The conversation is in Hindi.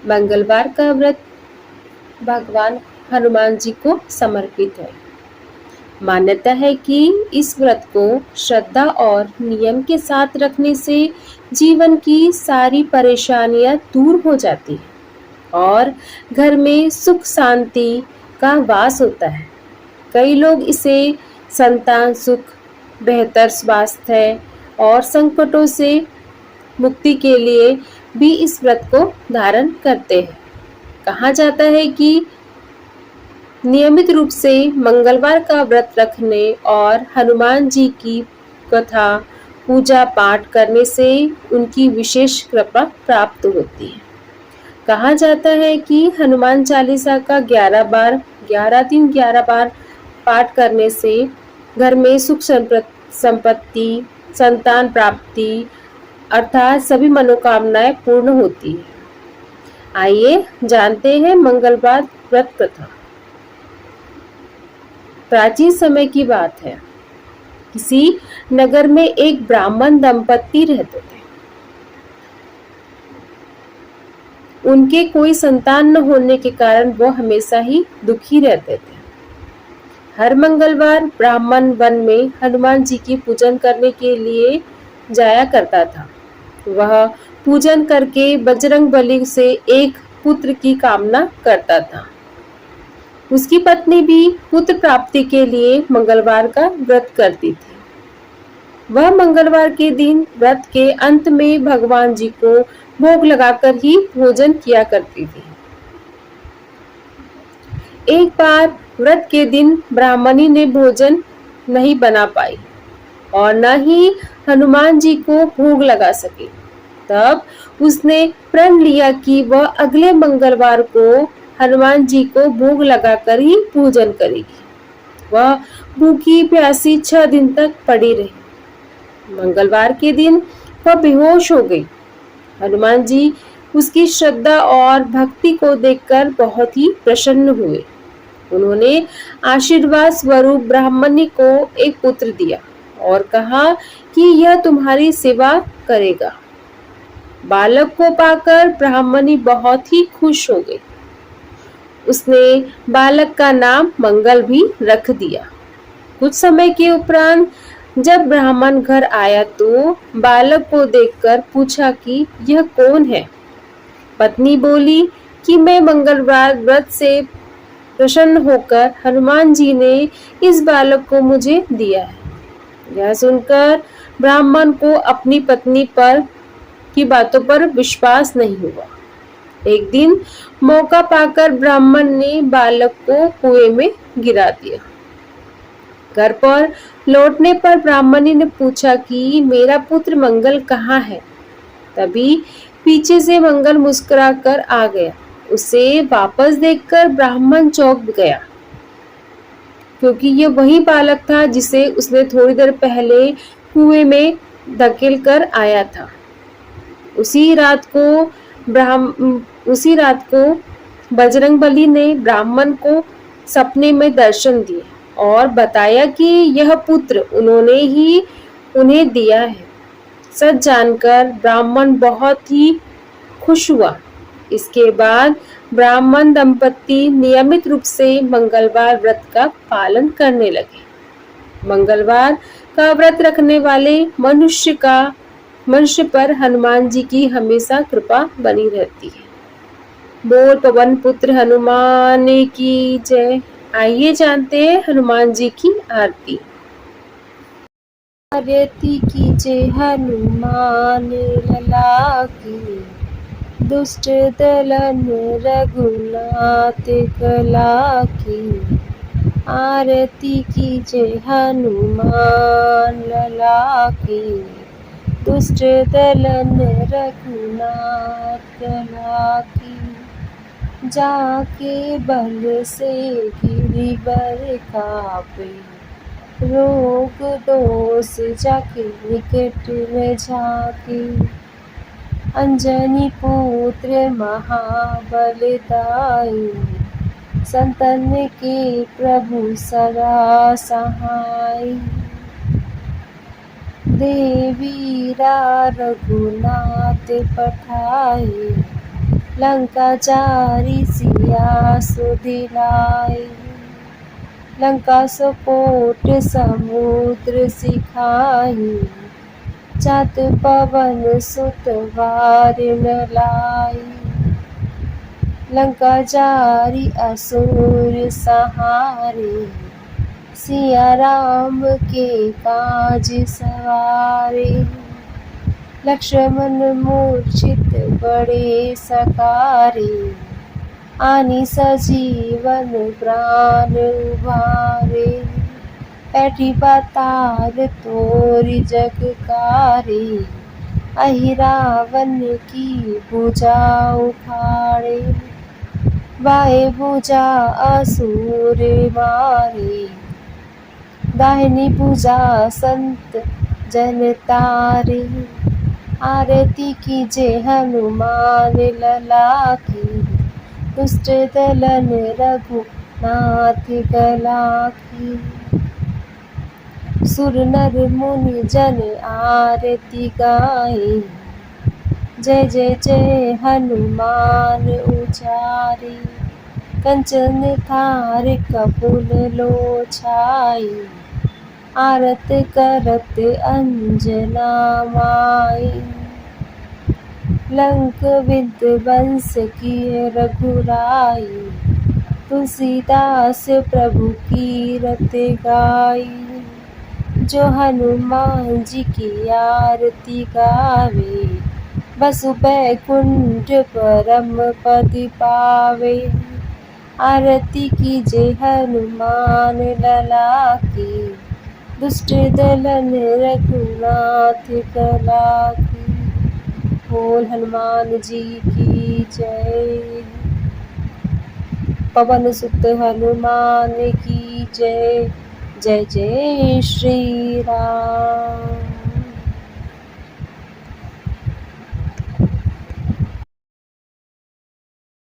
मंगलवार का व्रत भगवान हनुमान जी को समर्पित है। मान्यता है कि इस व्रत को श्रद्धा और नियम के साथ रखने से जीवन की सारी परेशानियां दूर हो जाती हैं और घर में सुख शांति का वास होता है। कई लोग इसे संतान सुख, बेहतर स्वास्थ्य और संकटों से मुक्ति के लिए भी इस व्रत को धारण करते हैं। कहा जाता है कि नियमित रूप से मंगलवार का व्रत रखने और हनुमान जी की कथा पूजा पाठ करने से उनकी विशेष कृपा प्राप्त होती है। कहा जाता है कि हनुमान चालीसा का 11 दिन 11 बार पाठ करने से घर में सुख संपत्ति, संतान प्राप्ति अर्थात सभी मनोकामनाएं पूर्ण होती है। आइए जानते हैं मंगलवार व्रत कथा। प्राचीन समय की बात है। किसी नगर में एक ब्राह्मण दंपति रहते थे। उनके कोई संतान न होने के कारण वो हमेशा ही दुखी रहते थे। हर मंगलवार ब्राह्मण वन में हनुमान जी की पूजन करने के लिए जाया करता था। वह पूजन करके बजरंगबली से एक पुत्र की कामना करता था। उसकी पत्नी भी पुत्र प्राप्ति के लिए मंगलवार का व्रत करती थी। वह मंगलवार के दिन व्रत के अंत में भगवान जी को भोग लगाकर ही भोजन किया करती थी। एक बार व्रत के दिन ब्राह्मणी ने भोजन नहीं बना पाई और न ही हनुमान जी को भोग लगा सकी। तब उसने प्रण लिया कि वह अगले मंगलवार को हनुमान जी को भोग लगाकर ही पूजन करेगी। वह भूखी प्यासी 6 दिन तक पड़ी रही। मंगलवार के दिन वह बेहोश हो गई। हनुमान जी उसकी श्रद्धा और भक्ति को देखकर बहुत ही प्रसन्न हुए। उन्होंने आशीर्वाद स्वरूप ब्राह्मणी को एक पुत्र दिया और कहा कि यह तुम्हारी सेवा करेगा। बालक को पाकर ब्राह्मणी बहुत ही खुश हो गई। उसने बालक का नाम मंगल भी रख दिया। कुछ समय के उपरांत जब ब्राह्मण घर आया तो बालक को देखकर पूछा कि यह कौन है। पत्नी बोली कि मैं मंगलवार व्रत से प्रसन्न होकर हनुमान जी ने इस बालक को मुझे दिया है। यह सुनकर ब्राह्मण को अपनी पत्नी पर की बातों पर विश्वास नहीं हुआ। एक दिन मौका पाकर ब्राह्मण ने बालक को कुएं में गिरा दिया। घर पर लौटने पर ब्राह्मणी ने पूछा कि मेरा पुत्र मंगल कहाँ है। तभी पीछे से मंगल मुस्कुराकर आ गया। उसे वापस देखकर ब्राह्मण चौंक गया, क्योंकि यह वही बालक था जिसे उसने थोड़ी देर पहले कुएं में धकेल कर आया था। उसी रात को बजरंगबली ने ब्राह्मण को सपने में दर्शन दिए और बताया कि यह पुत्र उन्होंने ही उन्हें दिया है। सच जानकर ब्राह्मण बहुत ही खुश हुआ। इसके बाद ब्राह्मण दंपति नियमित रूप से मंगलवार व्रत का पालन करने लगे। मंगलवार का व्रत रखने वाले मनुष्य पर हनुमान जी की हमेशा कृपा बनी रहती है। बोल पवन पुत्र हनुमान की जय। आइए जानते हैं हनुमान जी की आरती। आरती कीजिए हनुमान लला की, दुष्ट दलन रघुनाथ कला की। आरती कीजिए हनुमान लला की, दुष्ट दलन रघुनाथ कला की। जाके बल से गिरिवर कापे, रोग दोष जाके निकट में झाके। अंजनी पुत्र महाबलदाई, संतन के प्रभु सदा सहाय। देवीरा रघुनाथ पठाए, लंका जारी सिया सुधिलाई। लंका सपोट समुद्र सिखाई, चात पवन सुत वार न लाई। लंका जारी असुर सहारे, सिया राम के काज सवारे। लक्ष्मण मूर्छित बड़े सकारे, आनी सजीवन प्राण उबारे। बैठी पाताल तोरि जग कारे, अहि रावण की भुजा उखाड़े। बाएं भुजा असुर मारे, दाहिनी भुजा संत जन तारे। आरती कीजे हनुमान लला की, दुष्ट दलन रघुनाथ गला की। सुर नर मुनि जन आरती गाए, जय जय जय हनुमान उचारे। कंचन थार कपूर लो छाई, आरत करत अंजना माई। लंक विध्वंस किए रघुराई, तुलसीदास प्रभु की रत गाई। जो हनुमान जी की आरती गावे, बसु बैकुंठ परम पद पावे। आरती कीजे हनुमान लला की, दुष्ट दलन रघुनाथ गला की। बोल हनुमान जी की जय। पवन सुत हनुमान की जय। जय जय श्री राम।